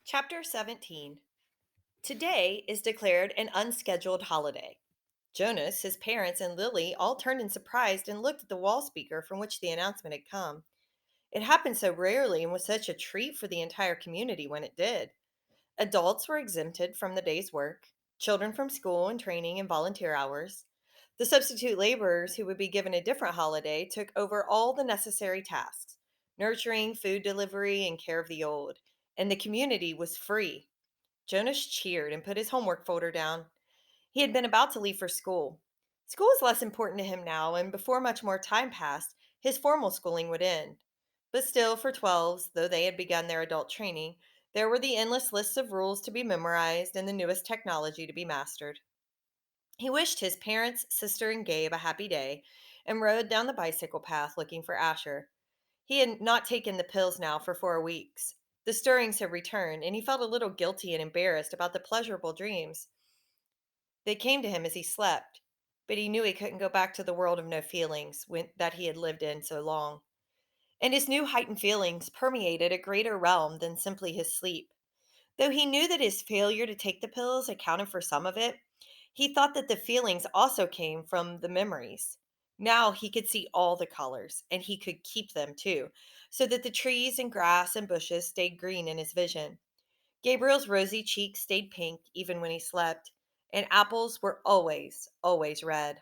Chapter 17. Today is declared an unscheduled holiday. Jonas, his parents, and Lily all turned in surprise and looked at the wall speaker from which the announcement had come. It happened so rarely and was such a treat for the entire community when it did. Adults were exempted from the day's work, children from school and training and volunteer hours. The substitute laborers who would be given a different holiday took over all the necessary tasks nurturing, food delivery, and care of the old. And the community was free. Jonas cheered and put his homework folder down. He had been about to leave for school. School was less important to him now, and before much more time passed, his formal schooling would end. But still, for 12s, though they had begun their adult training, there were the endless lists of rules to be memorized and the newest technology to be mastered. He wished his parents, sister, and Gabe a happy day and rode down the bicycle path looking for Asher. He had not taken the pills now for 4 weeks. The stirrings had returned, and he felt a little guilty and embarrassed about the pleasurable dreams. They came to him as he slept, but he knew he couldn't go back to the world of no feelings that he had lived in so long. And his new heightened feelings permeated a greater realm than simply his sleep. Though he knew that his failure to take the pills accounted for some of it, he thought that the feelings also came from the memories. Now he could see all the colors, and he could keep them too, so that the trees and grass and bushes stayed green in his vision. Gabriel's rosy cheeks stayed pink even when he slept, and apples were always, always red.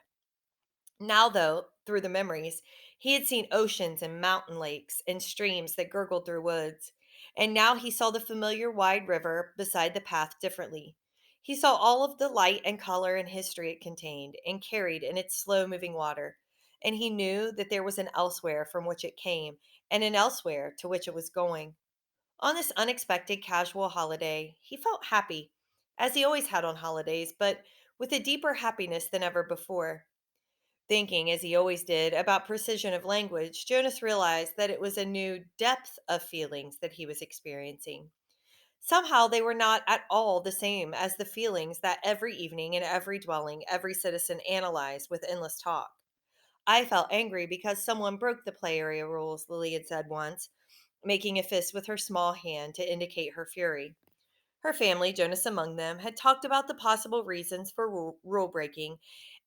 Now, though, through the memories, he had seen oceans and mountain lakes and streams that gurgled through woods. And now he saw the familiar wide river beside the path differently. He saw all of the light and color and history it contained and carried in its slow moving water. And he knew that there was an elsewhere from which it came and an elsewhere to which it was going. On this unexpected casual holiday, he felt happy, as he always had on holidays, but with a deeper happiness than ever before. Thinking, as he always did, about precision of language, Jonas realized that it was a new depth of feelings that he was experiencing. Somehow they were not at all the same as the feelings that every evening in every dwelling every citizen analyzed with endless talk. I felt angry because someone broke the play area rules, Lily had said once, making a fist with her small hand to indicate her fury. Her family, Jonas among them, had talked about the possible reasons for rule breaking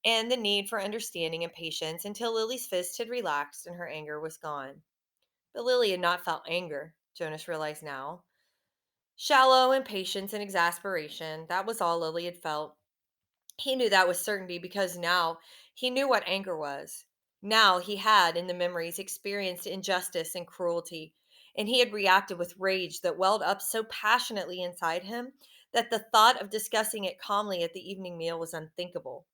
and the need for understanding and patience until Lily's fist had relaxed and her anger was gone. But Lily had not felt anger, Jonas realized now. Shallow impatience and exasperation, that was all Lily had felt. He knew that with certainty because now he knew what anger was. Now he had, in the memories, experienced injustice and cruelty, and he had reacted with rage that welled up so passionately inside him that the thought of discussing it calmly at the evening meal was unthinkable.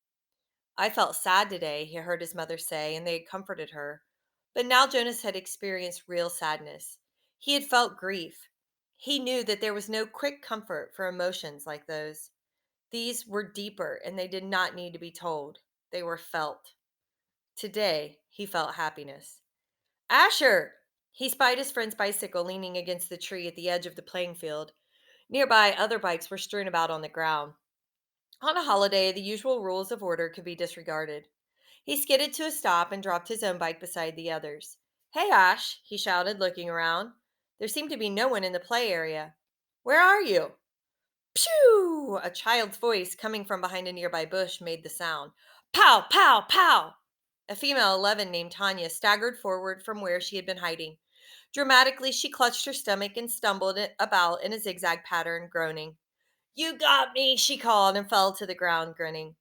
I felt sad today, he heard his mother say, and they had comforted her. But now Jonas had experienced real sadness. He had felt grief. He knew that there was no quick comfort for emotions like those. These were deeper and they did not need to be told. They were felt. Today, he felt happiness. Asher! He spied his friend's bicycle leaning against the tree at the edge of the playing field. Nearby, other bikes were strewn about on the ground. On a holiday, the usual rules of order could be disregarded. He skidded to a stop and dropped his own bike beside the others. Hey, Ash, he shouted, looking around. There seemed to be no one in the play area. Where are you? Phew! A child's voice coming from behind a nearby bush made the sound. Pow, pow, pow! A female 11 named Tanya staggered forward from where she had been hiding. Dramatically, she clutched her stomach and stumbled about in a zigzag pattern, groaning. You got me, she called and fell to the ground, grinning.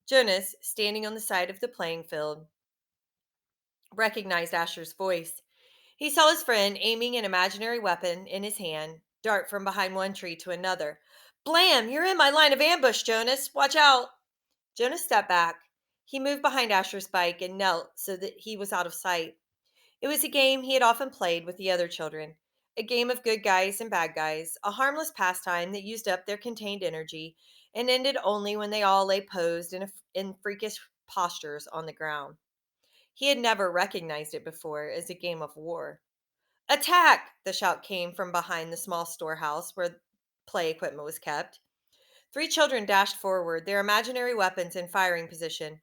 Jonas, standing on the side of the playing field, recognized Asher's voice. He saw his friend aiming an imaginary weapon in his hand, dart from behind one tree to another. Blam! You're in my line of ambush, Jonas. Watch out! Jonas stepped back. He moved behind Asher's bike and knelt so that he was out of sight. It was a game he had often played with the other children, a game of good guys and bad guys, a harmless pastime that used up their contained energy and ended only when they all lay posed in freakish postures on the ground. He had never recognized it before as a game of war. Attack! The shout came from behind the small storehouse where play equipment was kept. Three children dashed forward, their imaginary weapons in firing position.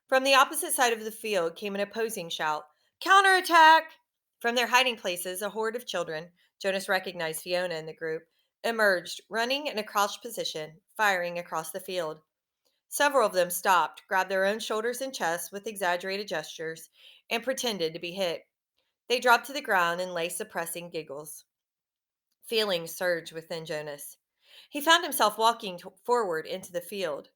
From the opposite side of the field came an opposing shout. Counterattack! From their hiding places, a horde of children, Jonas recognized Fiona in the group, emerged, running in a crouched position, firing across the field. Several of them stopped, grabbed their own shoulders and chests with exaggerated gestures, and pretended to be hit. They dropped to the ground and lay suppressing giggles. Feelings surged within Jonas. He found himself walking forward into the field.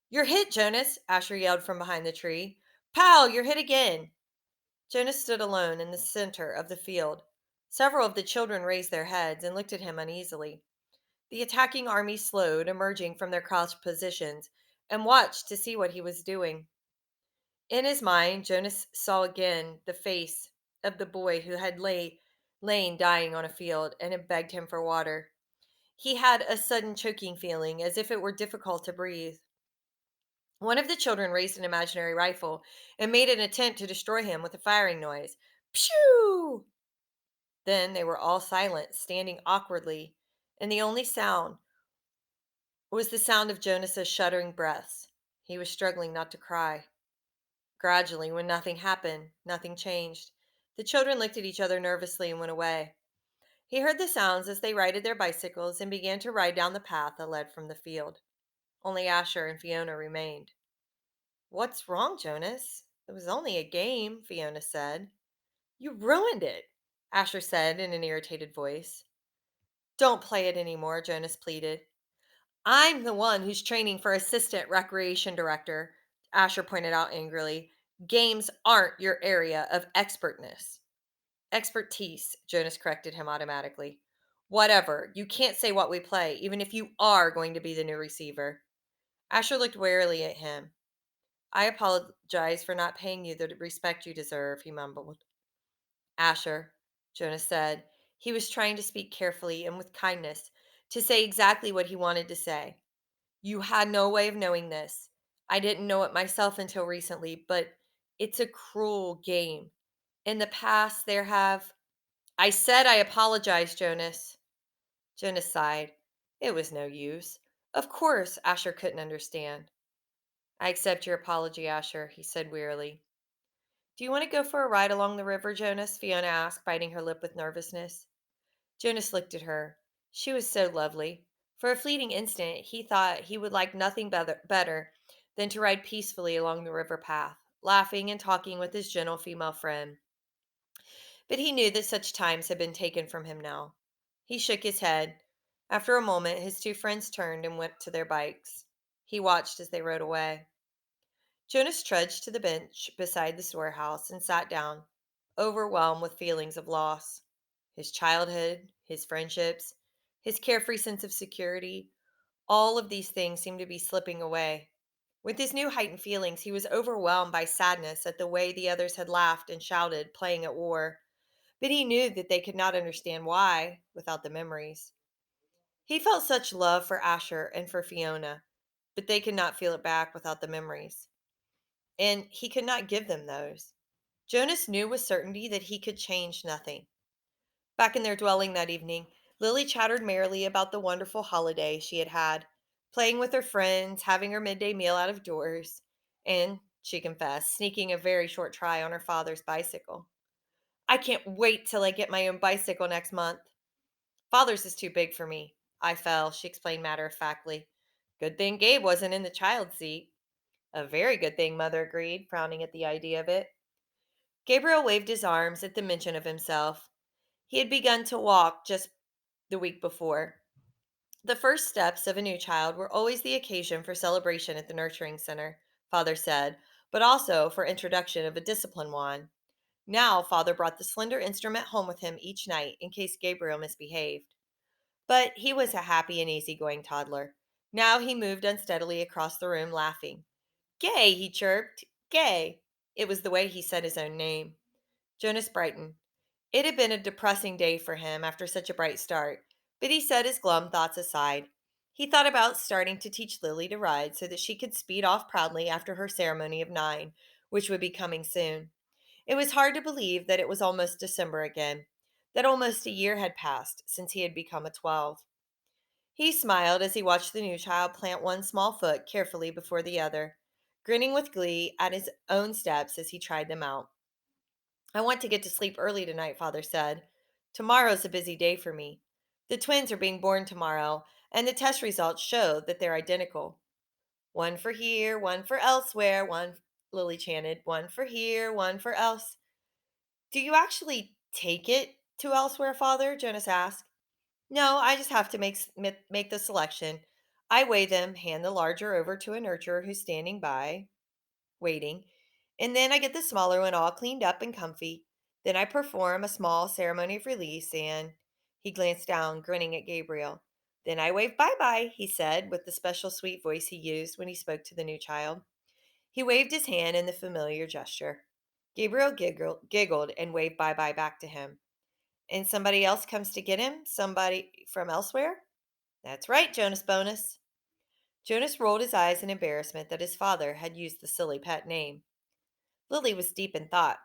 "You're hit, Jonas!" Asher yelled from behind the tree. "Pow! You're hit again!" Jonas stood alone in the center of the field. Several of the children raised their heads and looked at him uneasily. The attacking army slowed, emerging from their crouched positions, and watched to see what he was doing. In his mind, Jonas saw again the face of the boy who had lain dying on a field and had begged him for water. He had a sudden choking feeling, as if it were difficult to breathe. One of the children raised an imaginary rifle and made an attempt to destroy him with a firing noise. Phew! Then they were all silent, standing awkwardly, and the only sound was the sound of Jonas's shuddering breaths. He was struggling not to cry. Gradually, when nothing happened, nothing changed. The children looked at each other nervously and went away. He heard the sounds as they righted their bicycles and began to ride down the path that led from the field. Only Asher and Fiona remained. "What's wrong, Jonas? It was only a game," Fiona said. "You ruined it," Asher said in an irritated voice. "Don't play it anymore," Jonas pleaded. "I'm the one who's training for assistant recreation director," Asher pointed out angrily. "Games aren't your area of expertness." "Expertise," Jonas corrected him automatically. "Whatever. You can't say what we play, even if you are going to be the new receiver." Asher looked warily at him. "I apologize for not paying you the respect you deserve," he mumbled. "Asher," Jonas said. He was trying to speak carefully and with kindness, to say exactly what he wanted to say. "You had no way of knowing this. I didn't know it myself until recently, but it's a cruel game. In the past, there have—" "I said I apologize, Jonas." Jonas sighed. It was no use. Of course, Asher couldn't understand. "I accept your apology, Asher," he said wearily. "Do you want to go for a ride along the river, Jonas?" Fiona asked, biting her lip with nervousness. Jonas looked at her. She was so lovely. For a fleeting instant, he thought he would like nothing better than to ride peacefully along the river path, laughing and talking with his gentle female friend. But he knew that such times had been taken from him now. He shook his head. After a moment, his two friends turned and went to their bikes. He watched as they rode away. Jonas trudged to the bench beside the storehouse and sat down, overwhelmed with feelings of loss. His childhood, his friendships, his carefree sense of security, all of these things seemed to be slipping away. With his new heightened feelings, he was overwhelmed by sadness at the way the others had laughed and shouted, playing at war. But he knew that they could not understand why without the memories. He felt such love for Asher and for Fiona, but they could not feel it back without the memories. And he could not give them those. Jonas knew with certainty that he could change nothing. Back in their dwelling that evening, Lily chattered merrily about the wonderful holiday she had had, playing with her friends, having her midday meal out of doors, and, she confessed, sneaking a very short try on her father's bicycle. "I can't wait till I get my own bicycle next month. Father's is too big for me. I fell," she explained matter of factly. "Good thing Gabe wasn't in the child seat." "A very good thing," Mother agreed, frowning at the idea of it. Gabriel waved his arms at the mention of himself. He had begun to walk just the week before. The first steps of a new child were always the occasion for celebration at the nurturing center, Father said, but also for introduction of a discipline wand. Now, Father brought the slender instrument home with him each night in case Gabriel misbehaved. But he was a happy and easygoing toddler. Now he moved unsteadily across the room, laughing. "Gay," he chirped. "Gay." It was the way he said his own name. Jonas brightened. It had been a depressing day for him after such a bright start, but he set his glum thoughts aside. He thought about starting to teach Lily to ride so that she could speed off proudly after her ceremony of 9, which would be coming soon. It was hard to believe that it was almost December again, that almost a year had passed since he had become a 12. He smiled as he watched the new child plant one small foot carefully before the other, grinning with glee at his own steps as he tried them out. "I want to get to sleep early tonight," Father said. "Tomorrow's a busy day for me." The twins are being born tomorrow, and the test results show that they're identical. One for here, one for elsewhere, one, Lily chanted, one for here, one for else. Do you actually take it to elsewhere, Father? Jonas asked. No, I just have to make the selection. I weigh them, hand the larger over to a nurturer who's standing by, waiting, and then I get the smaller one all cleaned up and comfy. Then I perform a small ceremony of release, and he glanced down, grinning at Gabriel. Then I wave bye bye, he said, with the special sweet voice he used when he spoke to the new child. He waved his hand in the familiar gesture. Gabriel giggled and waved bye bye back to him. And somebody else comes to get him? Somebody from elsewhere? That's right, Jonas Bonus. Jonas rolled his eyes in embarrassment that his father had used the silly pet name. Lily was deep in thought.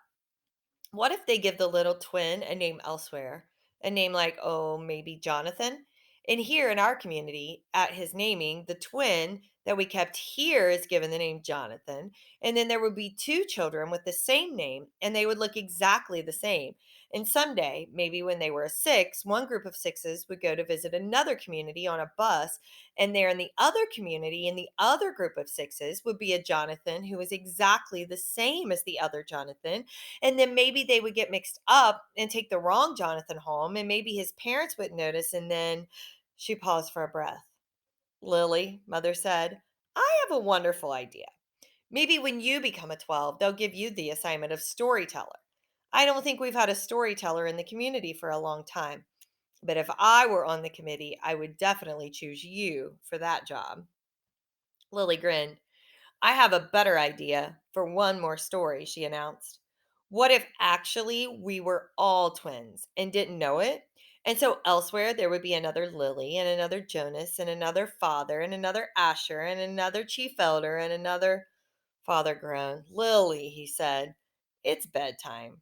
What if they give the little twin a name elsewhere? A name like, oh, maybe Jonathan? And here in our community, at his naming, the twin that we kept here is given the name Jonathan. And then there would be two children with the same name, and they would look exactly the same. And someday, maybe when they were six, one group of sixes would go to visit another community on a bus. And there in the other community, in the other group of sixes, would be a Jonathan who was exactly the same as the other Jonathan, and then maybe they would get mixed up and take the wrong Jonathan home, and maybe his parents wouldn't notice. And then she paused for a breath. Lily, Mother said, I have a wonderful idea. Maybe when you become a 12, they'll give you the assignment of storyteller. I don't think we've had a storyteller in the community for a long time, but if I were on the committee, I would definitely choose you for that job. Lily grinned. I have a better idea for one more story, she announced. What if actually we were all twins and didn't know it? And so elsewhere there would be another Lily and another Jonas and another father and another Asher and another chief elder and another. Father groaned. Lily, he said, it's bedtime.